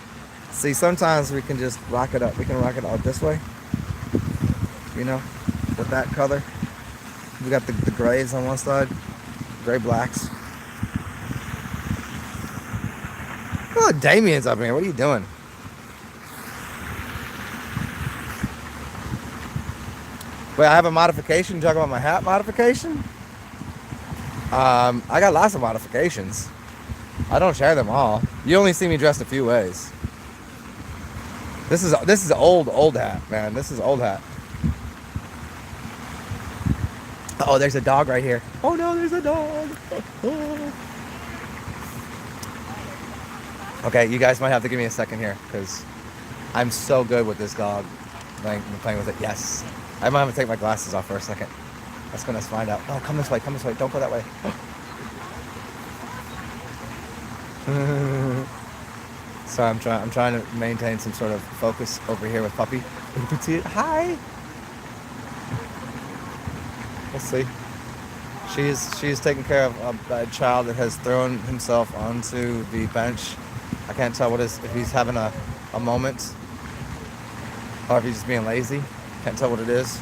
See, sometimes we can just rock it up. We can rock it out this way. You know, with that color. We got the grays on one side, gray blacks. Oh, Damien's up here. What are you doing? Wait, I have a modification. You talking about my hat modification? I got lots of modifications. I don't share them all. You only see me dressed a few ways. This is old hat, man. This is old hat. Oh, there's a dog right here. Oh no, there's a dog. Okay, you guys might have to give me a second here because I'm so good with this dog. Playing with it. Yes. I might have to take my glasses off for a second. Let's find out. Oh, come this way. Come this way. Don't go that way. So I'm trying to maintain some sort of focus over here with Puppy. You can see it. Hi. We'll see. She is taking care of a child that has thrown himself onto the bench. I can't tell if he's having a moment or if he's just being lazy. Can't tell what it is.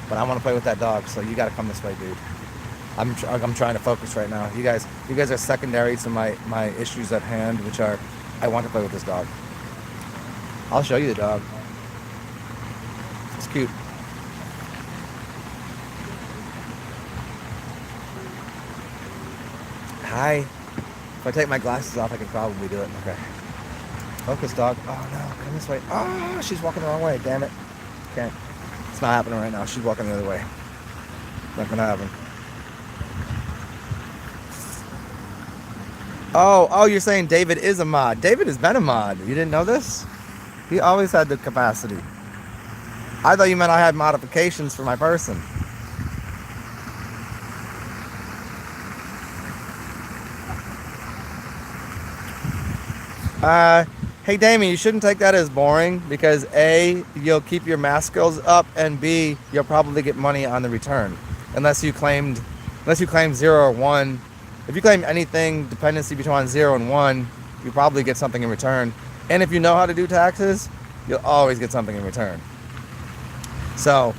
But I want to play with that dog, so you got to come this way, dude. I'm trying to focus right now. You guys are secondary to my issues at hand, which are I want to play with this dog. I'll show you the dog. It's cute. Hi. If I take my glasses off, I can probably do it. Okay. Focus, dog. Oh no, come this way. Oh, she's walking the wrong way. Damn it. Can't. It's not happening right now. She's walking the other way. Not gonna happen. Oh, you're saying David is a mod. David has been a mod. You didn't know this? He always had the capacity. I thought you meant I had modifications for my person. Hey Damien, you shouldn't take that as boring because A, you'll keep your math skills up, and B, you'll probably get money on the return. Unless you claimed 0 or 1 If you claim anything dependency between 0 and 1, you probably get something in return. And if you know how to do taxes, you'll always get something in return. So,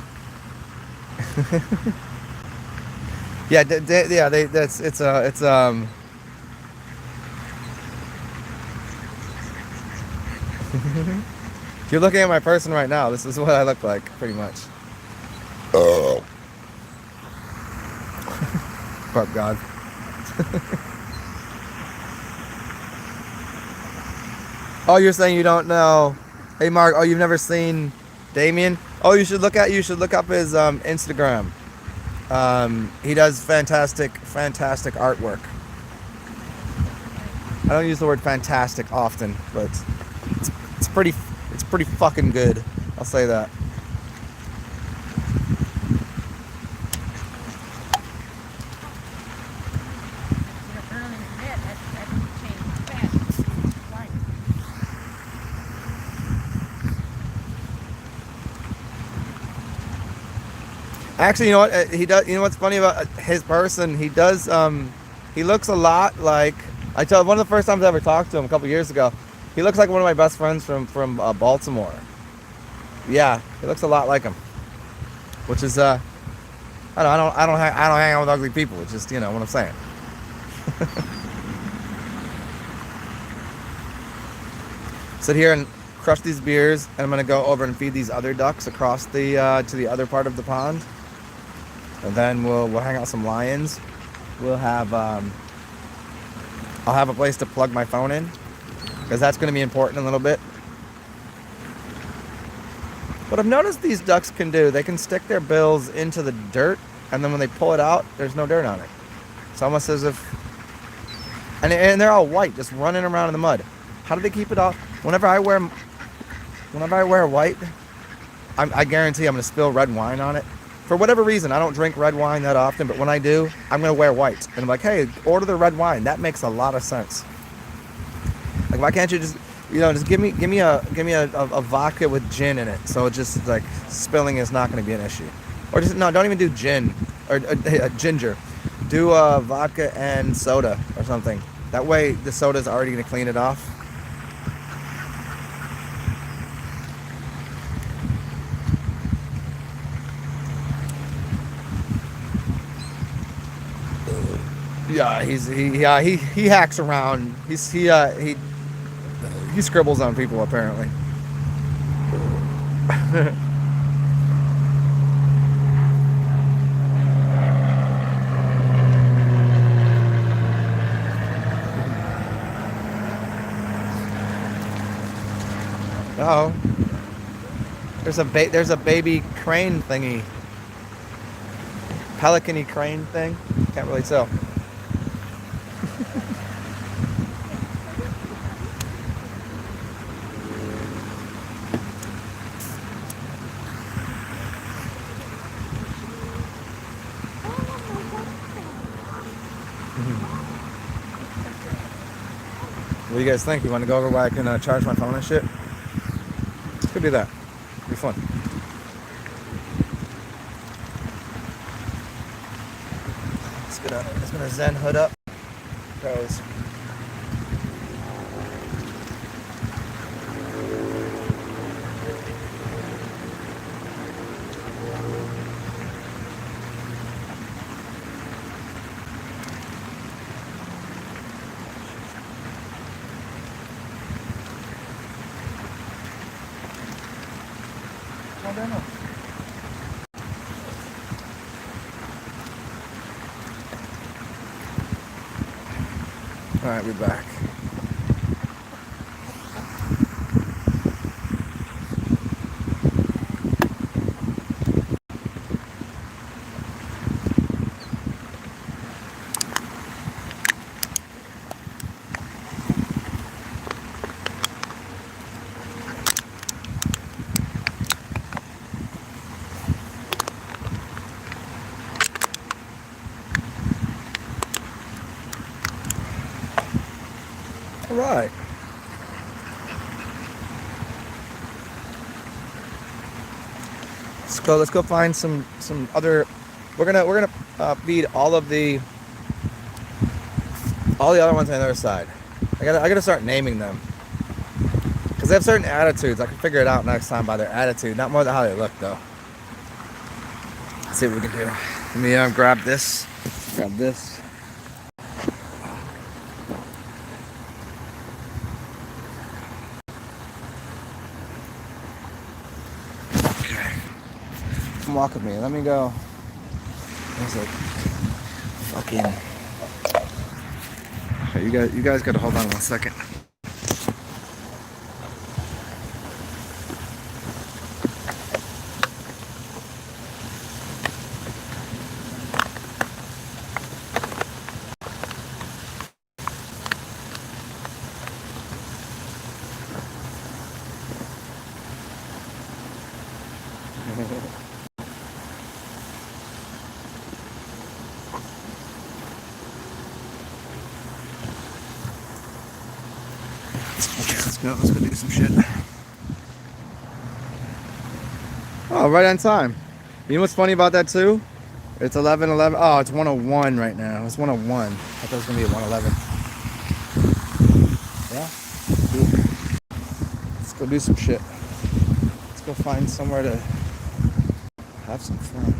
yeah, if you're looking at my person right now, this is what I look like, pretty much. Oh. Fuck God. Oh, you're saying you don't know? Hey, Mark. Oh, you've never seen Damien? Oh, you should look up his Instagram. He does fantastic artwork. I don't use the word fantastic often, but it's pretty fucking good. I'll say that. Actually, you know what he does? You know what's funny about his person? He does. He looks a lot like one of the first times I ever talked to him a couple years ago. He looks like one of my best friends from Baltimore. Yeah, he looks a lot like him. Which is I don't hang out with ugly people. It's just, you know what I'm saying. Sit here and crush these beers, and I'm gonna go over and feed these other ducks across the to the other part of the pond. And then we'll hang out some lions. We'll have I'll have a place to plug my phone in, because that's going to be important in a little bit. What I've noticed these ducks can do, they can stick their bills into the dirt, and then when they pull it out, there's no dirt on it. It's almost as if, and they're all white, just running around in the mud. How do they keep it off? Whenever I wear white, I guarantee I'm going to spill red wine on it. For whatever reason, I don't drink red wine that often, but when I do, I'm going to wear white. And I'm like, hey, order the red wine. That makes a lot of sense. Like, why can't you just, just give me a vodka with gin in it, so it just, like, spilling is not going to be an issue. Or just, no, don't even do gin, or ginger. Do vodka and soda or something. That way, the soda's already going to clean it off. Yeah, he hacks around. He scribbles on people apparently. Oh, there's a baby crane thingy, pelican-y crane thing. Can't really tell. What do you guys think? You want to go over where I can charge my phone and shit? Could do that. It'd be fun. It's gonna Zen hood up. Pros. All right, we're back. All right. Let's go find some other. We're gonna feed all of the all the other ones on the other side. I gotta start naming them. Because they have certain attitudes. I can figure it out next time by their attitude, not more than how they look, though. Let's see what we can do. Let me grab this. Grab this. Okay. Come walk with me. Let me go. There's a fucking. Okay, you guys gotta hold on 1 second. Let's go do some shit. Oh, right on time. You know what's funny about that too? It's 11:11. Oh, it's 1:01 right now. It's 1:01. I thought it was gonna be at 1:11. Yeah. Let's go do some shit. Let's go find somewhere to have some fun.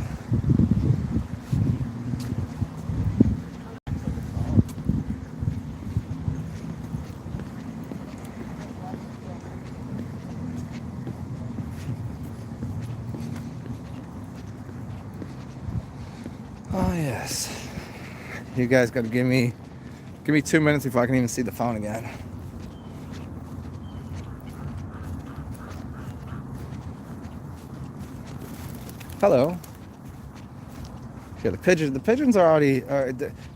Oh yes. You guys gotta give me 2 minutes before I can even see the phone again. Hello. Yeah, the pigeons are already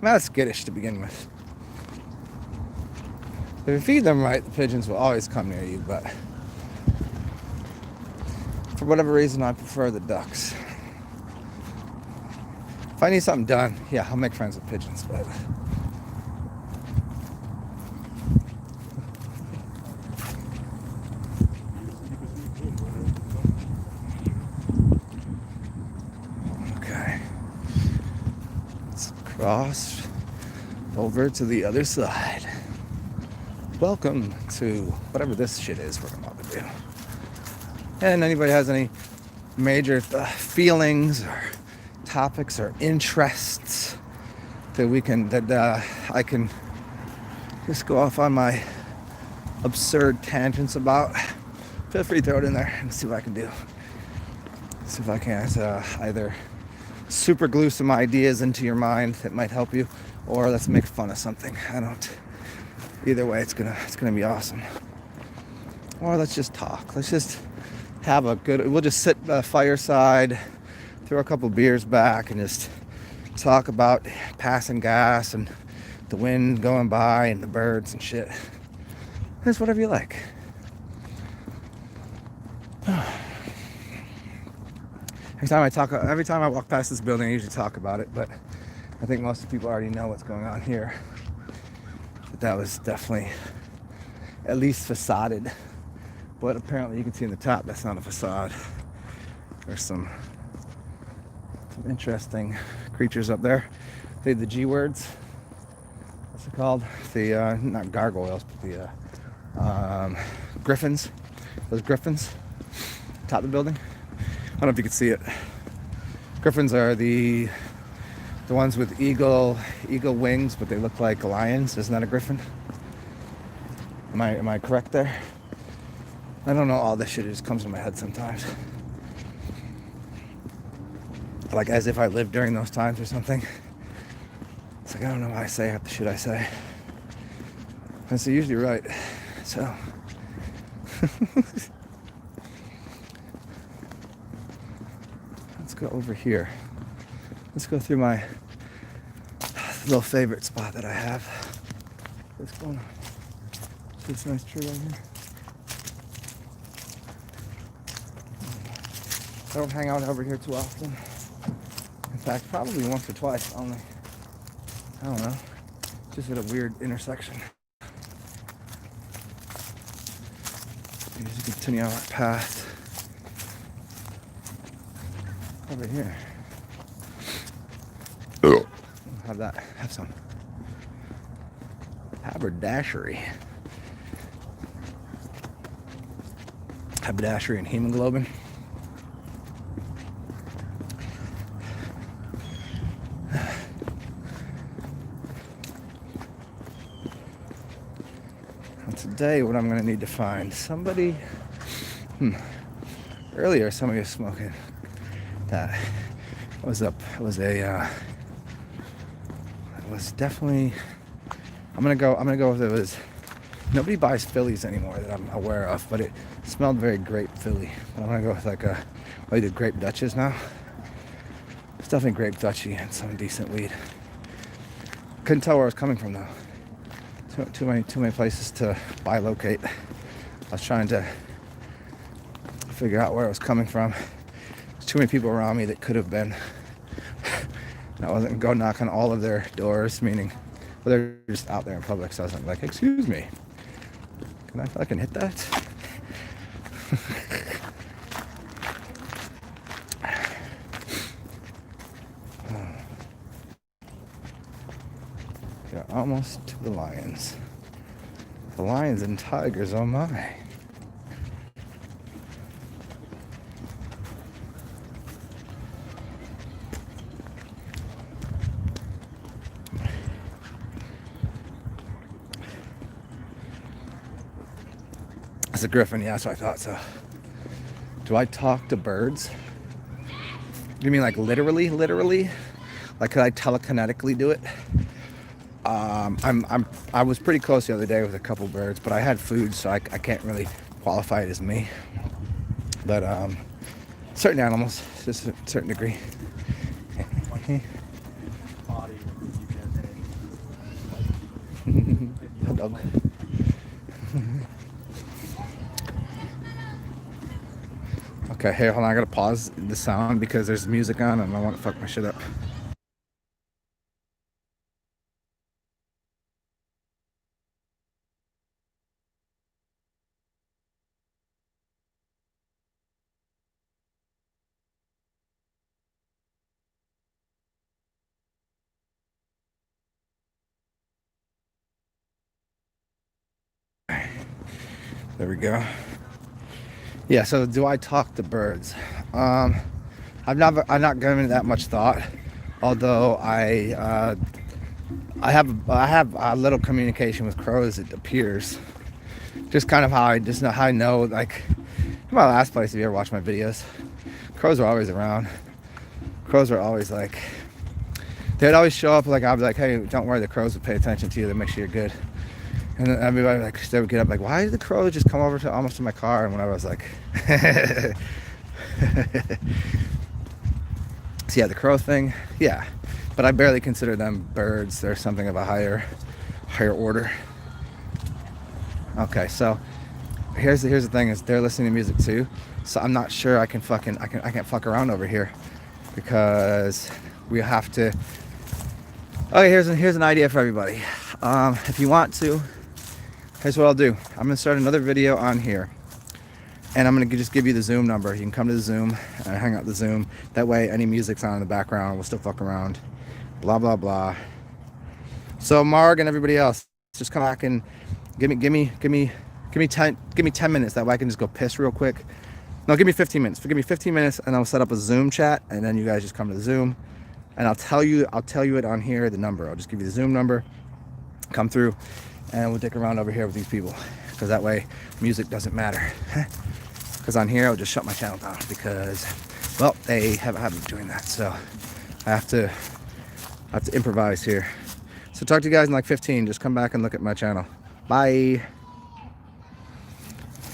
not skittish to begin with. If you feed them right, the pigeons will always come near you, but for whatever reason I prefer the ducks. If I need something done, yeah, I'll make friends with pigeons, but okay. Let's cross over to the other side. Welcome to whatever this shit is we're about to do. And anybody has any major feelings or topics or interests that I can just go off on my absurd tangents about, feel free to throw it in there and see what I can do. See if I can either super glue some ideas into your mind that might help you, or let's make fun of something. Either way, it's gonna be awesome. Or let's just talk. Let's just have we'll just sit by a fireside, throw a couple beers back, and just talk about passing gas and the wind going by and the birds and shit. It's whatever you like. Every time I walk past this building, I usually talk about it, but I think most people already know what's going on here. But that was definitely at least facaded. But apparently you can see in the top, that's not a facade. There's some interesting creatures up there. The G words. What's it called? The not gargoyles, but the griffins. Those griffins. Top of the building. I don't know if you can see it. Griffins are the ones with eagle wings, but they look like lions. Isn't that a griffin? Am I correct there? I don't know all this shit. It just comes in my head sometimes. Like as if I lived during those times or something. It's like I don't know why I say half the shit I say. And so usually right. So let's go over here. Let's go through my little favorite spot that I have. What's going on? See this nice tree right here? I don't hang out over here too often. In fact, probably once or twice only. I don't know. Just at a weird intersection. Just continue on our path. Over here. Have some. Haberdashery. Haberdashery and hemoglobin. And today, what I'm going to need to find somebody. Earlier, somebody was smoking. That was up. It was a. It was definitely. I'm gonna go with it was. Nobody buys Phillies anymore that I'm aware of, but it smelled very grape Philly. But I'm gonna go with like a. Oh, you did grape Dutches now. It's definitely grape Dutchy and some decent weed. Couldn't tell where it was coming from though. Too many places to bilocate. I was trying to figure out where it was coming from. There's too many people around me that could have been. I wasn't gonna go knock on all of their doors, meaning, well, they're just out there in public, so I wasn't like, excuse me, can I fucking hit that? Got almost to the lions. The lions and tigers, oh my. It's a griffin, yeah, that's what I thought. So, do I talk to birds? You mean like literally? Like, could I telekinetically do it? I was pretty close the other day with a couple birds, but I had food, so I can't really qualify it as me. But certain animals, just a certain degree. Hot dog. Okay, hey, hold on, I gotta pause the sound because there's music on and I want to fuck my shit up. There we go. Yeah, so do I talk to birds? I've not given it that much thought, although I have a little communication with crows, it appears. Just kind of how I know, like, in my last place, if you ever watched my videos, crows are always around. Crows are always like, they'd always show up, like, I'd be like, hey, don't worry, the crows will pay attention to you, they make sure you're good. And then everybody, like, they would get up like, why did the crow just come over to almost to my car? And when I was like, so yeah, the crow thing, yeah. But I barely consider them birds. They're something of a higher order. Okay, so here's the thing is they're listening to music too. So I'm not sure I can't fuck around over here because we have to. Okay, here's an idea for everybody. If you want to. Here's what I'll do. I'm gonna start another video on here, and I'm gonna just give you the Zoom number. You can come to the Zoom and hang out the Zoom. That way, any music's on in the background, we'll still fuck around. Blah blah blah. So Marg and everybody else, just come back and give me 10 minutes. That way I can just go piss real quick. No, give me 15 minutes. Give me 15 minutes, and I'll set up a Zoom chat, and then you guys just come to the Zoom, and I'll tell you it on here, the number. I'll just give you the Zoom number. Come through. And we'll dick around over here with these people, because that way music doesn't matter. Because on here I'll just shut my channel down because, well, they have a habit of doing that. So I have to improvise here. So talk to you guys in like 15. Just come back and look at my channel. Bye.